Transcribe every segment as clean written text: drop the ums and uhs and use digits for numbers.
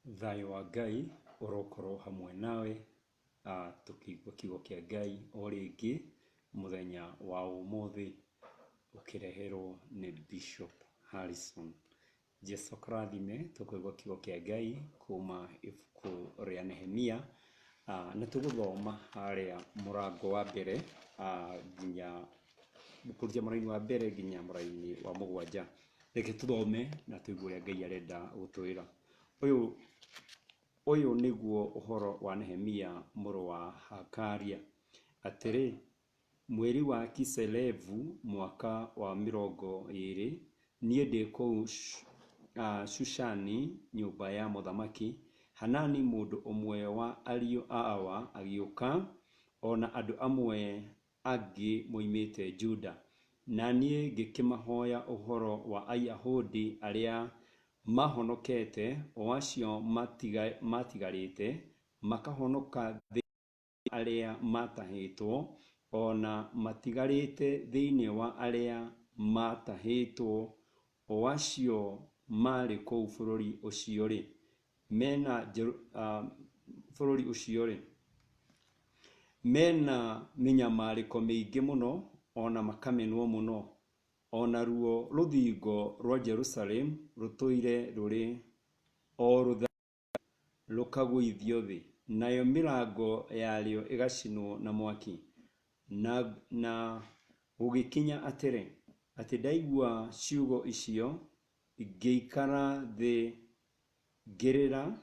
Thayo wa Ngai urokorwo hamwe nawe tukigwa kiugo kia Ngai o ringi muthenya wa umuthi ukireherwo ni Bishop Harrison. Jesu krathime tukigwa kiugo kia Ngai kuma ibuku ria Nehemia na tuguthoma haria murango wa mbere nginya kurutia muraini wa mbere nginya muraini wa mugwanja. Reke tuthome na tuigue uria Ngai arenda gutwira. Uyu niguo uhoro wa Nehemia muru wa Hakaria. Atiri, mweri wa Kiselevu mwaka wa 20 nie ndi kou Shushani nyumba ya muthamaki. Hanani mundu umwe wa ariu awa agiuka, ona andu amwe angi moimite Juda, na nie ngikimahoya uhoro wa Ayahudi aria mahonokete o acio matigarite makahonoka aria matahitwo, ona matigarite thiini wa aria matahitwo o acio mari kou bururi ucio ri mena bururi ucio ri mena minyamariko mingi muno, ona makamenwo muno, ona ruo ruthingo rwa Jerusalem rutoire ruri o rutha rukagwithio thi, nayo mirango yario igacinwo na mwaki. Na ugikinya atiri ati ndaigua ciugo icio, ngiikara thi ngirira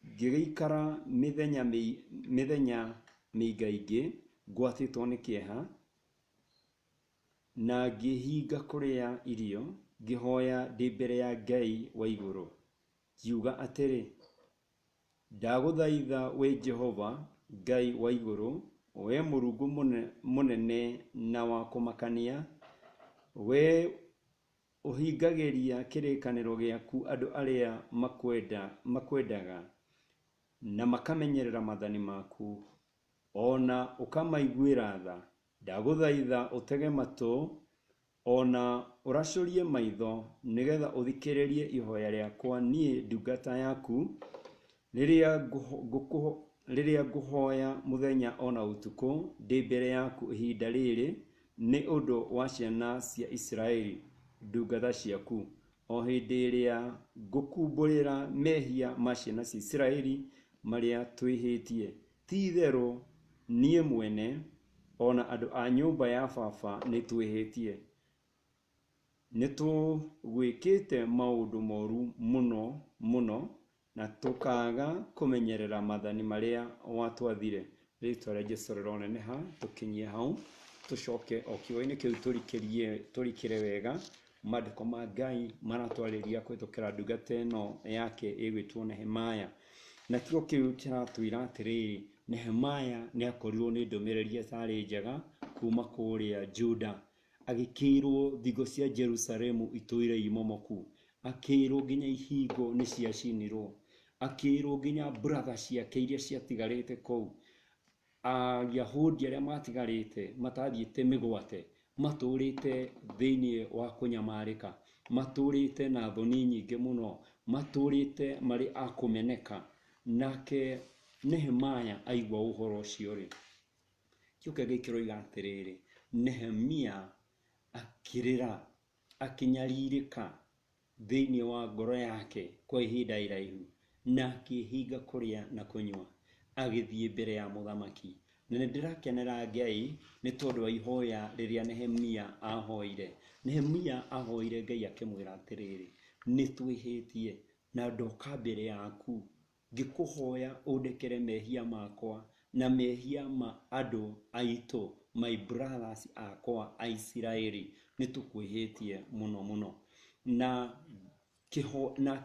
ngigikara mithenya miingaingi ngwatitwo ni kieha, na ngihinga kuria irio, ngihoya ndi mbere ya Ngai wa iguru, ngiuga atiri ndaguthaitha we Jehova Ngai wa iguru, we Murungu munene na wa kumakania, we uhingagiria kirikaniro giaku andu aria makwendaga na makamenyerera mathani maku, ona ukamaiguira tha. Ndaguthaitha utege matu, ona uracurie maitho, nigetha uthikiririe ihoya riakwa nie ndungata yaku, riria nguhoya muthenya ona utuku ndi mbere yaku ihinda riri, ni undu wa ciana cia Israeli ndungata ciaku, o hindi iria ngukumburira mehia ma ciana cia Israeli maria twihitie. Ti itheru nie mwene ona andu a nyumba ya baba ni twihitie, nitugwikite maundu moru muno na tukaga kumenyerera mathani maria watwathire. Ritwa ria Jesu rironeneha. Tukinyie hau tucoke o kiugo-ini kiu turikire wega maandiko ma Ngai maratwariria kwitukira ndungata ino yake igwitwo Nehemia. Na kiugo kiu kiratwira atiriri, Nehemia ni akorirwo ni ndumiriri atari njega kuma kuria Juda, agikirwo thigo cia Jerusalemu itoire imomoku, akirwo nginya ihingo ni ciacinirwo, akirwo nginya brother ciake iria ciatigarite kou, Ayahudi aria matigarite matathiite migwate, maturite thiini wa kunyamarika, maturite na thoni nyingi muno, maturite mari akumeneka. Nake Nehemia aigua uhoro ucio ri, kiuke gikiroiga atiriri, Nehemia akirira akinyaririka thiini wa ngoro yake kwa ihinda iraihu, na akihinga kuria na kunywa, agithie mbere ya muthamaki. Na ndirakenera Ngai ni tondu wa ihoya riria Nehemia ahoire. Nehemia ahoire Ngai akimwira atiriri, ni twihitie na ndoka mbere yaku ngikuhoya undekere mehia makwa na mehia ma andu aitu, my brothers akwa a Israeli, ni tukwihitie muno. Na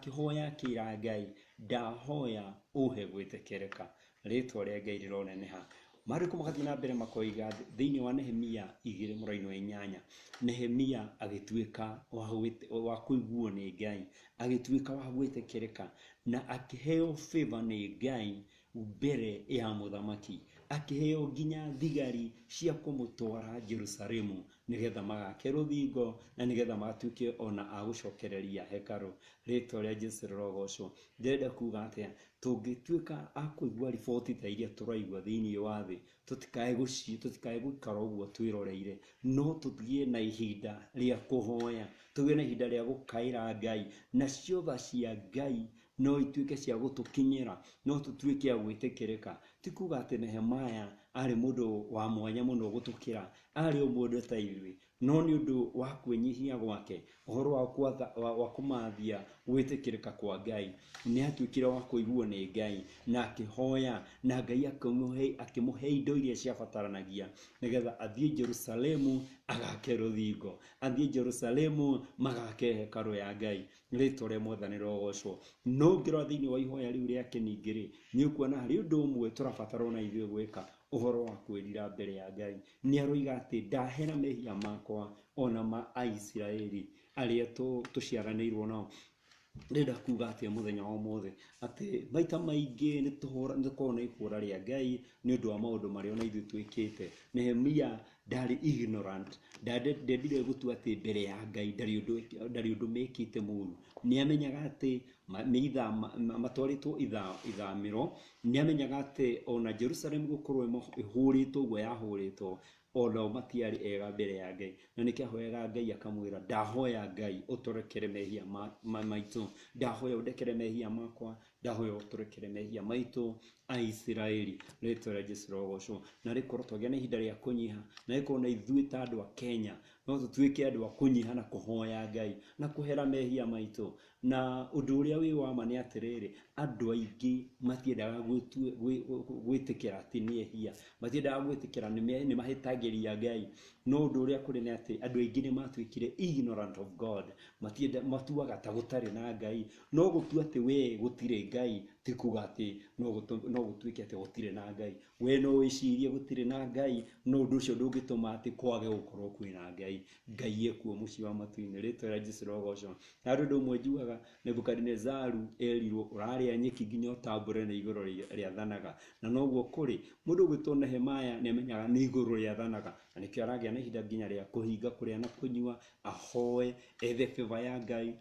kihoya kira Ngai, ndahoya uhe gwitekereka. Ritwa ria Ngai rironeneha. Mariko makathii na mbere makoiga thiini wa Nehemia 2:8, Nehemia agituika wa kuiguo ni Ngai, agituika wa gwitekereka, na akiheo favor ni Ngai mbere ya muthamaki. akiheo nginya thigari cia kumutwara Jerusalemu nigetha magake ruthingo na nigetha magatuike ona agucokereria hekaru. Ritwa ria Jesu rogocwo. Ndenda kuga atia tungituika akuigua riboti ta iria turaigua thiini wa thi, tutikae guikara uguo twiroreire, no tuthie na ihinda ria kuhoya, tuthie na ihinda ria gukaira Ngai, na ciotha cia Ngai no ituike cia gutukinyira, no tutuike a gwitikirika. Ti kuga ati Nehemaya ari mundu wa mwanya muno gutukira, ari o mundu ta ithui, no ni undu wa kwenyihia gwake, uhoro wa kumathia gwitikirika kwa Ngai, ni atuikire wa kuiguo ni Ngai na akihoya, na Ngai akimuhe indo iria ciabataranagia nigetha athie Jerusalemu agake ruthingo, athie Jerusalemu magake hekaru ya Ngai. Ritwa ria Mwathani rogocwo. No ngirwa thiini wa ihoya riu riake ningiri ni ukuona hari undu umwe turabatara na ithuĩ gwika, uhoro wa kwirira mbere ya Ngai. Ni aroiga ati ndahera mehia makwa ona ma Aisiraeli aria tuciaranĩirwo nao. Ndenda kuga ati muthenya wa mothe ati maita maingi ni tukona ihura ria Ngai ni undu wa maundu maria ona ithuĩ twikite. Nehemia ndari ignorant, ndendire gutua ati mbere ya Ngai ndari undu mekite muru. Ni amenyaga ati matwaritwo ithamiro, ni amenyaga ati ona Jerusalem gukorwo ihuritwo uguo yahuritwo, ona matiari ega mbere ya Ngai, na nikiahoyaga Ngai akamwira ndahoya Ngai uturekere mehia maitu, ndahoya udekere mehia makwa, ndahoya uturekere mehia maitu Aisiraeli. Ritwa ria Jesu rogocwo. Na rikorwo twagia na ihinda ria kunyiha, na rikorwo na ithuĩ ta andu a Kenya no tutuike andu a kunyiha na kuhoya Ngai na kuhera mehia maitu. Na undu uria wi wa ma ni atiriri, andu aingi matiendaga gwitikira ati ni ehia, matiendaga gwitikira ni mahitagiria Ngai. No undu uria kuri ni ati andu aingi ni matuikire ignorant of God, matuaga ta gutari na Ngai. No gutua ati we gutire Ngai ti kuga ati no gutuike ati gutire na Ngai. We no wicirie gutire na Ngai, no undu ucio ndungituma ati kwage gukorwo kwina Ngai. Ngai ekuo muci wa matu-ini. Ritwa ria Jesu rogocwo. Na undu umwe njugaga Nebukadnezaru erirwo uraria nyeki nginya utambure na iguru riathanaga, na noguo kuri mundu gwitwo Nehemaya ni amenyaga ni iguru riathanaga, na nikio aragia na ihinda nginya ria kuhinga kuria na kunyua, ahoe ethe favor ya Ngai,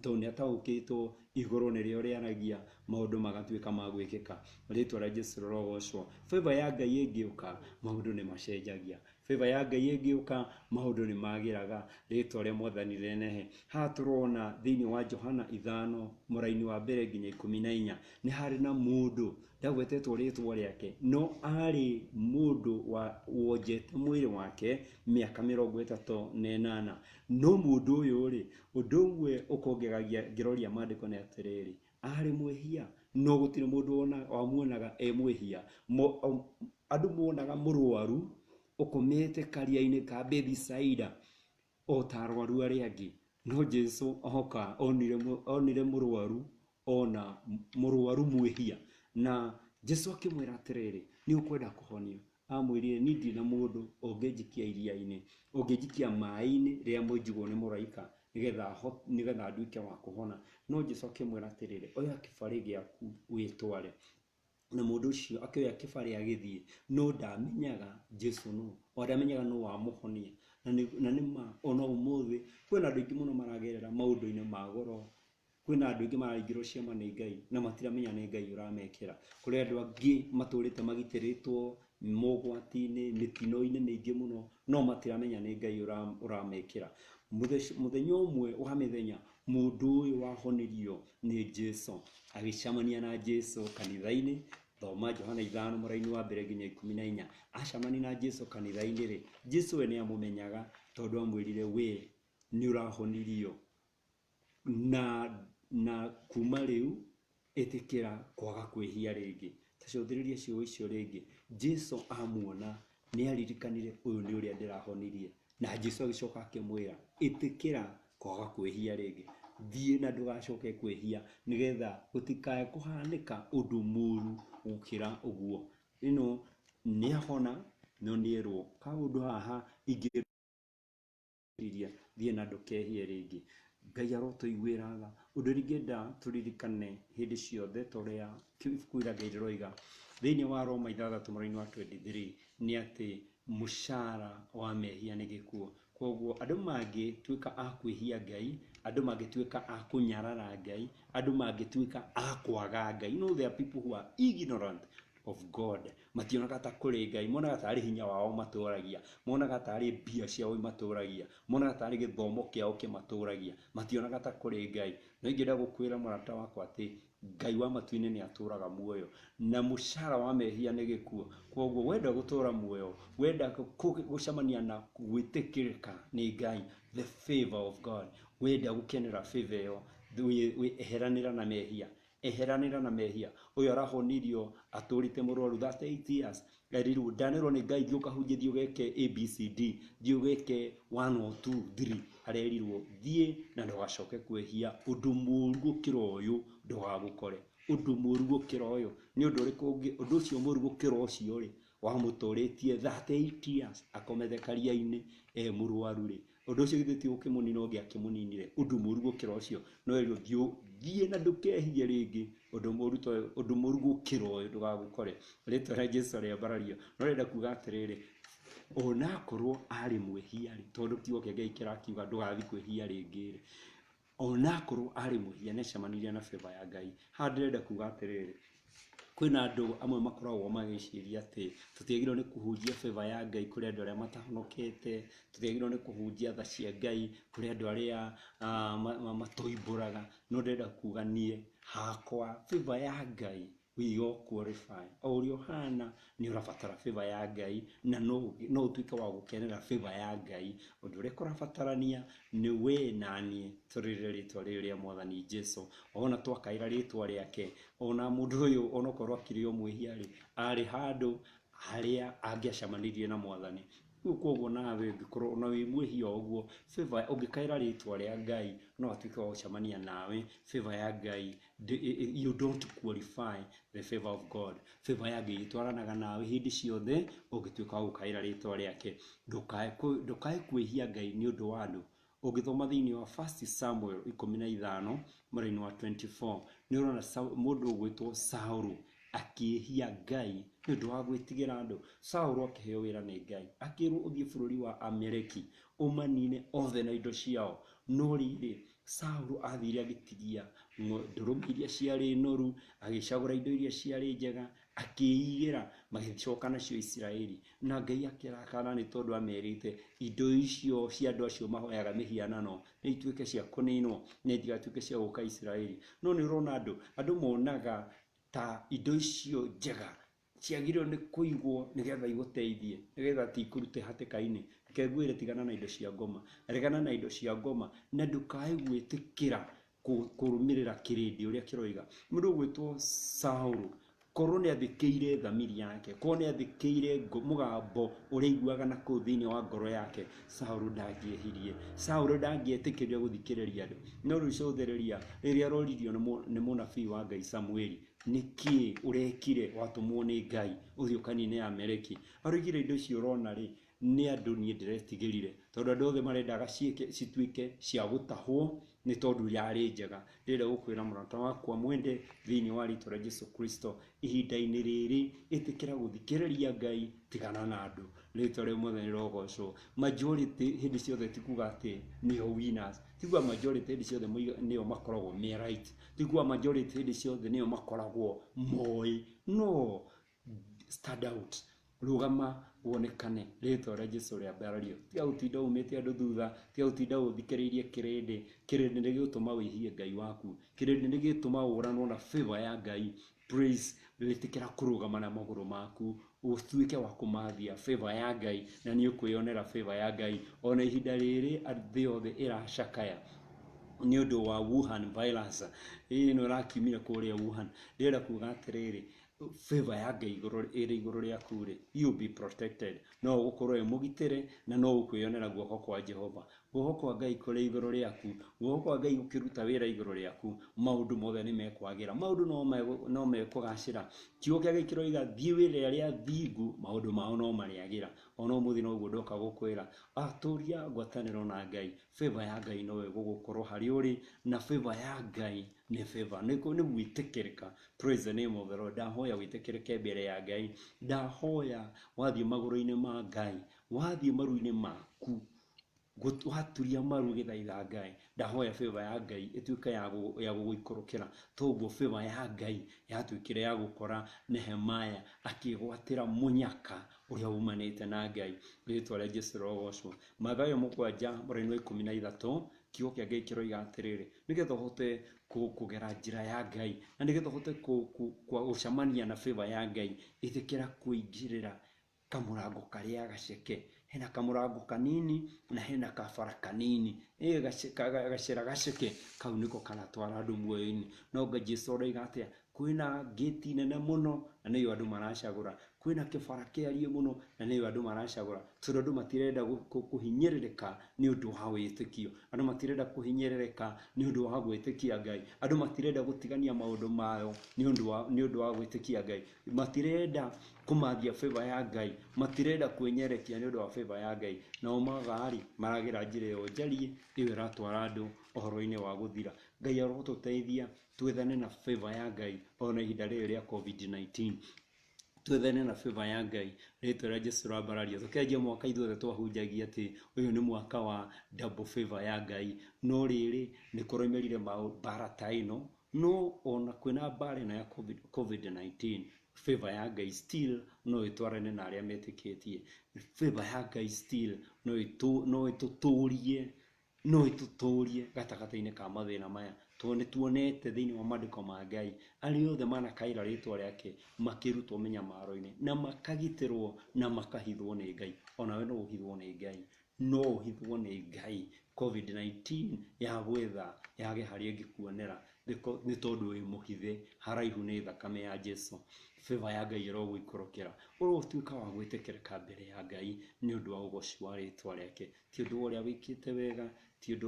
to ni ataukitwo iguru nirio riaragia maundu magatuika magwikika. Ritwa ria Jesu rogocwo. Favor ya Ngai ingiuka maundu ni macenjagia, favor ya Ngai ingiuka maundu ni magiraga. Ritwa ria Mwathani rinehe. Ha turona thiini wa Johana 5 muraini wa mbere nginya 14 ni hari na mundu ndagwetetwo ritwa riake, no ari mundu wonjete mwiri wake miaka 38. No mundu uyu ri undu umwe ukongegagia ngiroria maandiko ni atiriri, ari mwehia, no gutire mundu wamuonaga mwehia. Andu muonaga murwaru ukomete karia-ini ka Bethisaida o ta arwaru aria angi, no Jesu oka onire murwaru, ona murwaru mwehia, na Jesu akimwira atiriri ni ukwenda kuhonio. Amwirire ni ndi na mundu ungijikia iria-ini, ungijikia mai-ini ria mujigwo ni muraika nigetha nduike wa kuhona. No Jesu akimwira atiriri oya kibari giaku witware. Na mundu ucio akioya kibari agithie, no ndamenyaga Jesu no, ndamenyaga no wamuhonia. Na nima ona umuthi kwina andu aingi muno maragerera maundu-ini ma goro, kwina andu aingi maraingirwo ciama ni Ngai na matiramenya ni Ngai uramekira. Kuri andu angi maturite magitiritwo mogwati-ini, mitino-ini mingi muno, no matiramenya ni Ngai uramekira. Muthenya umwe wa mithenya mundu uyu wahonirio ni Jesu, agicamania na Jesu kanitha-ini. Thoma Johana 5 muraini wa mbere nginya 14. Acamani na Jesu kanitha-ini ri, Jesu we ni amumenyaga tondu amwirire we ni urahonirio, na kuma riu etikira kwaga kwihia ringi. Tacothiriria ciugo icio ringi. Jesu amuona ni aririkanire uyu ni uria ndirahonirie, na Jesu agicoka akimwira itikira kwaga kwihia ringi, thie na ndugacoke kwihia nigetha gutikae kuhanika undu muru ukira uguo. Ino ni ahona no nierwo ka undu haha ingiriria thie na ndukehie ringi. Ngai arotuiguira tha. Undu ringenda turirikane hindi ciothe toria ibuku iragia iroiga thĩinĩ wa Roma 6:23 nĩ atĩ mũcara wa mehia nĩ gĩkuũ. Koguo andũ mangĩtuĩka a kwĩhia Ngai, andũ mangĩtuĩka a kũnyarara Ngai, andũ mangĩtuĩka a kwaga Ngai. You know, there are people who are ignorant of God. Mationaga ta kũrĩ Ngai, monaga tarĩ hinya wao matũragia, monaga tarĩ mbia ciao matũragia, monaga tarĩ gĩthomo kĩao kĩmatũragia, mationaga ta kũrĩ Ngai. No ingĩenda gũkwĩra mũrata wakwa atĩ Ngai wa matu-inĩ nĩ atũraga muoyo, na mũcara wa mehia nĩ gĩkuũ. Koguo wenda gũtũra muoyo, wenda gũcemania na gwĩtĩkĩrĩka nĩ Ngai, the favor of God, wenda gũkenera favor ĩyo, eheranĩra na mehia, eheranĩra na mehia. Ũyũ arahonirio atũrĩte mũrwaru 38 years, erirwo ndanĩrwo nĩ Ngai thiĩ ũkahunjithie ũgeke ABCD, thiĩ ũgeke 1 or 2 3, arerirwo thiĩ na ndũgacoke kwĩhia. Ũndũ mũũru gũkĩra ũyũ ndũgagũkore, ũndũ mũũru gũkĩra ũyũ. Nĩ ũndũ ũrĩkũ ũngĩ? Ũndũ ũcio mũũru gũkĩra ũcio rĩ, wamũtũrĩtie 38 years akomete karia-inĩ mũrwaru rĩ, ũndũ ũcio githĩ ti ũkĩmũnina ũngĩ akĩmũninire? Ũndũ mũũru gũkĩra ũcio no erirwo thiĩ na ndũkehie rĩngĩ. Ũndũ mũũru gũkĩra ũyũ ndũgagũkore. Rĩtwa rĩa Jesũ rĩambarario. No renda kuga atĩrĩrĩ, onakorwo arĩ mwĩhia rĩ, tondũ kiugo kĩa Ngai kĩrakiuga ndũgathiĩ kwĩhia rĩngĩ rĩ, onakorwo arĩ mwĩhia nĩ acemanirie na favor ya Ngai. Haha ndĩrenda kuga atĩrĩrĩ, kwĩna andũ amwe makoragwo magĩciria atĩ tũtiagĩrĩirwo nĩ kũhunjia favor ya Ngai kũrĩ andũ arĩa matahonokete, tũtiagĩrĩirwo nĩ kũhunjia tha cia Ngai kũrĩ andũ arĩa matoimbũraga. No ndĩrenda kuga niĩ hakwa favor ya Ngai we all qualify. O ũrĩa ũhana nĩ ũrabatara favor ya Ngai, na no ũtuĩke wa gũkenera favor ya Ngai. Ũndũ ũrĩa kũrabatarania nĩ we na niĩ tũrĩrĩre rĩtwa rĩrĩ rĩa Mwathani Jesũ. Ona twakaĩra rĩtwa rĩake, ona mũndũ ũyũ onokorwo akĩrĩ o mwĩhia rĩ, arĩ handũ harĩa angĩacemanirie na Mwathani. Koguo nawe ũngĩkorwo ona wĩ mwĩhia ũguo, favor ũngĩkaĩra rĩtwa rĩa Ngai no atuĩke wa gũcemania nawe. Favor ya Ngai, you don't qualify the favor of God. Favor ya Ngai itwaranaga nawe hĩndĩ ciothe ũngĩtuĩka wa gũkaĩra rĩtwa rĩake. Ndũkae kwĩhia Ngai nĩ ũndũ wa andũ. Ũngĩthoma thĩinĩ wa 1 Samuel 15 mũraini wa 24, nĩ ũrona mũndũ ũgwĩtwo Saũlũ akĩhia Ngai nĩ ũndũ wa gwĩtigĩra andũ. Saũlũ akĩheo wĩra nĩ Ngai, akĩrwo ũthiĩ bũrũri wa Amaleki ũmanine othe na indo ciao. No rĩrĩ, Saũlũ athire agĩtigia ndũrũme iria ciarĩ noru, agĩcagũra indo iria ciarĩ njega, akĩigĩra, magĩcoka nacio Isiraeli. Na Ngai akĩrakara nĩ tondũ amerite indo icio cia andũ acio mahoyaga mĩhianano nĩ ituĩke cia kũninwo, na itigatuĩke cia gũka Isiraeli. No nĩ ũrona andũ monaga ta indo icio njega ciagĩrĩirwo nĩ kũigwo nĩgetha igũteithie, nĩgetha ti ikũrute hatĩka-inĩ. Reke ngwĩre, tigana na indo cia ngoma, regana na indo cia ngoma, na ndũkae gwĩtĩkĩra kũrũmĩrĩra kĩrĩndĩ ũrĩa kĩroiga. Mũndũ ũgwĩtwo Saũlũ, korwo nĩ athĩkĩire thamiri yake, korwo nĩ athĩkĩire mũgambo ũrĩa aiguaga na kũu thĩinĩ wa ngoro yake, Saũlũ ndangĩehirie, Saũlũ ndangĩetĩkĩria gũthikĩrĩria andũ. No rĩu cũthĩrĩria rĩrĩa aroririo nĩ mũnabii wa Ngai Samueli, nĩkĩĩ ũrekire watũmwo nĩ Ngai ũthiĩ ũkanine Amaleki? Aroigire indo icio ũrona rĩ, nĩ andũ niĩ ndĩretigĩrire, tondũ andũ othe marendaga cituĩke cia gũtahwo nĩ tondũ yarĩ njega. Ndĩrenda gũkwĩra mũrata wakwa mwende thĩinĩ wa rĩtwa rĩa Jesũ Kristo, ihinda-inĩ rĩrĩ ĩtĩkĩra gũthikĩrĩria Ngai, tigana na andũ. Rĩtwa rĩa Mwathani rĩrogocwo. Majority hĩndĩ ciothe ti kuga atĩ nĩo winners, tiguo majority hĩndĩ ciothe nĩo makoragwo me right, tiguo majority hĩndĩ ciothe nĩo makoragwo moĩ. No, stand out, rũgama wonekane. Rĩtwa rĩa Jesũ rĩambarario. Tiga gũtinda umĩte andũ thutha, tiga gũtinda ũthikĩrĩirie kĩrĩndĩ. Kĩrĩndĩ nĩ gĩgũtũma wĩhie Ngai waku, kĩrĩndĩ nĩ gĩgũtũma ũranwo na favor ya Ngai. Praise, rĩtĩkĩra kũrũgama na magũrũ maku, ũtuĩke wa kũmathia favor ya Ngai, na nĩ ũkwĩonera favor ya Ngai. Ona ihinda rĩrĩ thĩ yothe ĩracakaya nĩ ũndũ wa Wuhan virus ĩno ĩrakiumire kũrĩa Wuhan. Ndĩrenda kuga atĩrĩrĩ, favor ya Ngai ĩrĩ igũrũ rĩaku rĩ, you be protected. No ũgũkorwo mũgitĩre, na no ũkwĩonera guoko kwa Jehova. guoko kwa Ngai kũrĩ igũrũ rĩaku, guoko kwa Ngai ũkĩruta wĩra igũrũ rĩaku, maũndũ mothe nĩ mekwagĩra, maũndũ no mekũgacĩra. Kiugo kĩa Ngai kĩroiga thiĩ wĩra arĩa thingu, maũndũ mao no marĩagĩra. Ona ũmũthĩ noguo ndoka gũkwĩra, atũria ngwatanĩro na Ngai, favor ya Ngai no ĩgũgũkorwo harĩ ũrĩ, na favor ya Ngai nĩ favor, nĩ gwĩtĩkĩrĩka. Praise the name of the Lord. Ndahoya wĩtĩkĩrĩke mbere ya Ngai, ndahoya wathiĩ magũrũ-inĩ ma Ngai, wathiĩ maru-inĩ maku, waturia maru gĩthaitha Ngai, ndahoya favor ya Ngai ĩtuĩke ya gũgũikũrũkĩra. Toguo favor ya Ngai yatuĩkire ya gũkora Nehemaya akĩgwatĩra mũnyaka ũrĩa umanĩte na Ngai. Rĩĩtwa rĩa Jesũ rogocwo. Mathayo 7:13 kiugo kĩa Ngai kĩroiga atĩrĩrĩ, nĩgetha ũhote kũgera njĩra ya Ngai, na nĩgetha ũhote gũcemania na favor ya Ngai, ĩtĩkĩra kũingĩrĩra kamũrango karĩa gaceke. Hena kamũrango kanini na hena kabara kanini. Gacĩra gaceke kau nĩko kanatwara andũ muoyo-inĩ. No Ngai Jesũ oiga atĩa? Kwĩna gate nene mũno na nĩyo andũ maracagũra, kwĩna kĩbara kĩariĩ mũno na nĩyo andũ maracagũra. Tondũ andũ matirenda kũhinyĩrĩrĩka nĩ ũndũ wa wĩtĩkio, andũ matirenda kũhinyĩrĩrĩka nĩ ũndũ wa gwĩtĩkia Ngai, andũ matirenda gũtigania maũndũ mao nĩ ũndũ wa gwĩtĩkia Ngai, matirenda kũmathia favor ya Ngai, matirenda kwĩnyerekia nĩ ũndũ wa favor ya Ngai. Nao magari maragĩra njĩra ĩyo njariĩ, ĩyo ĩratwara andũ ũhoro-inĩ wa gũthira. Ngai arotũteithia twethane na favor ya Ngai ona ihinda rĩrĩ rĩa COVID-19. Twethane na favor ya Ngai. Rĩĩtwa rĩa Jesũ rĩambarario. Tũkĩanjia mwaka ithuothe twahunjagia atĩ ũyũ nĩ mwaka wa double favor ya Ngai. No rĩrĩ nĩ kũroimerire mbara ta ĩno, no ona kwĩna mbara ĩno ya COVID-19, favor ya Ngai still no ĩtwarane na arĩa metĩkĩtie. Favor ya Ngai still no ĩtũtũrie gatagatĩ-inĩ ka mathĩna maya. Nĩ tuonete thĩinĩ wa maandĩko ma Ngai arĩa othe manakaĩra rĩĩtwa rĩake makĩrutwo mĩnyamaro-inĩ na makagitĩrwo na makahithwo nĩ Ngai. Onawe no ũhithwo nĩ Ngai, no ũhithwo nĩ Ngai. COVID-19 ya gwetha yage harĩa ĩngĩkuonera nĩ tondũ wĩ mũhithe haraihu nĩ thakame ya Jesũ. Favor ya Ngai ĩrogũikũrũkĩra, ũrotuĩka wa gwĩtĩkĩrĩka mbere ya Ngai nĩ ũndũ wa ũgoci wa rĩĩtwa rĩake. Ti ũndũ wa ũrĩa wĩkĩte wega, ti ũndũ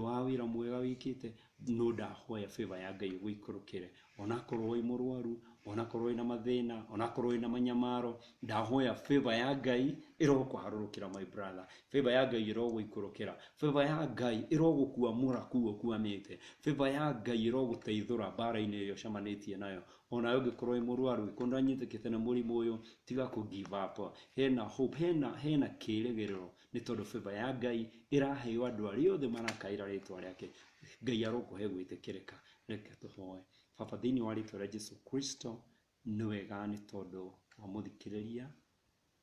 wa wĩra mwega wĩkĩte, no ndahoya favor ya Ngai ĩgũikũrũkĩre. Onakorwo wĩ mũrwaru, onakorwo wĩna mathĩna, onakorwo wĩna manyamaro, ndahoya favor ya Ngai ĩrogũkũharũrũkĩra my brother. Favor ya Ngai ĩrogũikũrũkĩra, favor ya Ngai ĩrogũkuamũra kuo ũkuamĩte, favor ya Ngai ĩrogũteithũra mbara-inĩ ĩrĩa ũcemanĩtie nayo. Ona ũngĩkorwo wĩ mũrwaru, ũngĩkorwo ndũranyitĩkĩte nĩ mũrimũ ũyũ, tiga kũ give up. Hena hope, hena kĩĩrĩgĩrĩro, nĩ tondũ favor ya Ngai ĩraheo andũ arĩa othe marakaĩra rĩĩtwa rĩake. Ngai arokũhe gwĩtĩkĩrĩka. Reke tũhoe. Baba, thĩinĩ wa rĩĩtwa rĩa Jesũ Kristo, nĩ wega nĩ tondũ wa mũthikĩrĩria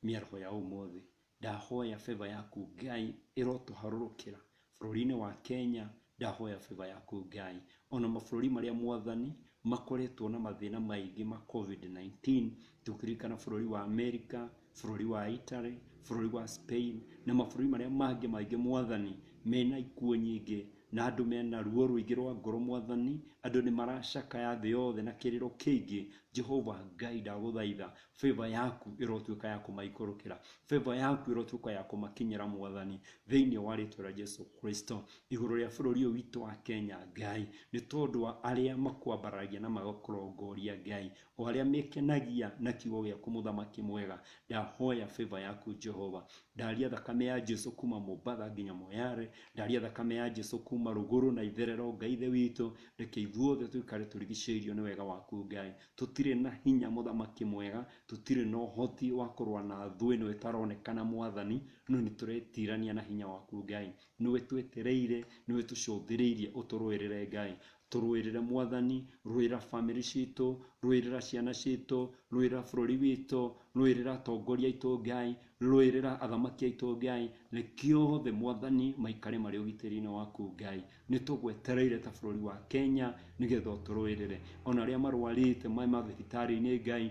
mĩaraho ya ũmũthĩ. Ndahoya favor yaku Ngai ĩrotũharũrũkĩra bũrũri-inĩ wa Kenya. Ndahoya favor yaku Ngai ona mabũrũri marĩa mwathani makoretwo na mathĩna maingĩ ma COVID-19, tũkĩririkana bũrũri wa Amerika, bũrũri wa Italy, bũrũri wa Spain na mabũrũri marĩa mangĩ maingĩ mwathani mena ikuũ nyingĩ na andũ mena ruo rũingĩ rwa ngoro mwathani. Andũ nĩ maracakaya thĩ yothe na kĩrĩro kĩingĩ. Jehova Ngai, ndagũthaitha favor yaku ĩrotuĩka ya kũmaikũrũkĩra, favor yaku ĩrotuĩka ya kũmakinyĩra mwathani, thĩinĩ wa rĩĩtwa rĩa Jesũ Kristo, igũrũ rĩa bũrũri ũyũ witũ wa Kenya Ngai, nĩ tondũ wa arĩa makwambaragia na magakũrongoria Ngai, o arĩa mekenagia na kiugo gĩaku mũthamaki mwega. Ndahoya favor yaku Jehova. Ndaria thakame ya Jesũ kuma Mombatha nginya Moyale, ndaria thakame ya Jesũ kuma rũgũrũ na itherero. Ngai ithe witũ, reke ithuothe tũikare tũrigicĩirio nĩ wega waku Ngai. Tũtirĩ na hinya mũthamaki mwega, tũtirĩ na ũhoti wa kũrũa na thũ ĩno ĩtaronekana mwathani, no nĩ tũretirania na hinya waku Ngai. Nĩwe twetereire, nĩwe tũcũthĩrĩirie ũtũrũĩrĩre Ngai. Tũrũĩrĩre mwathani, rũĩra family citũ, rũĩrĩra ciana citũ, rũĩrĩra bũrũri witũ, rũĩrĩra atongoria aitũ Ngai, rũĩrĩra athamaki aitũ Ngai. Reke othe mwathani maikare marĩ ũgitĩri-inĩ waku Ngai. Nĩ tũgwetereire ta bũrũri wa Kenya nĩgetha ũtũrũĩrĩre. Ona arĩa marwarĩte mathibitarĩ-inĩ Ngai,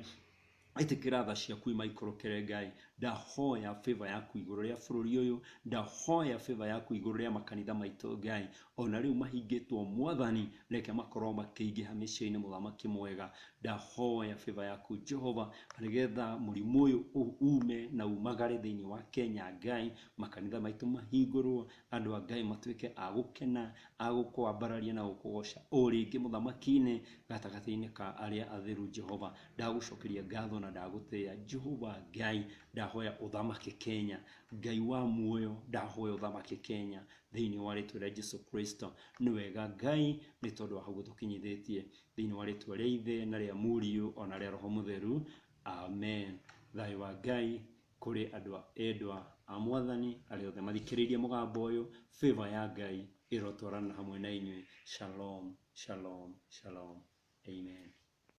ĩtĩkĩra tha ciaku imaikũrũkĩre Ngai. ndahoya favor yaku iguru ria bururi uyu, ndahoya favor yaku iguru ria makanitha maitu Ngai, ona riu mahingitwo Mwathani, reke makorwo makiingiha micii-ini muthamaki mwega, ndahoya favor yaku Jehova, nigetha murimu uyu ume na umagare thiini wa Kenya Ngai, makanitha maitu mahingurwo, andu a Ngai matuike agukena, agukwambararia na gukugoca uringi muthamaki-ini gatagati-ini ka aria atheru Jehova. Ndagucokeria ngatho na ndagutia Jehova Ngai, ndahoya uthamaki Kenya, Ngai wa muoyo, ndahoya uthamaki Kenya thiini wa ritwa ria Jesu Kristo. Ni wega Ngai, ni tondu wa hau tukinyithitie thiini wa ritwa ria Ithe na ria Muriu ona ria Roho Mutheru. Amen. Thayo wa Ngai kuri andu endwa a Mwathani aria othe mathikiririe mugambo uyu, favor ya Ngai irotwarana hamwe na inyui. Shalom, shalom, shalom. Amen.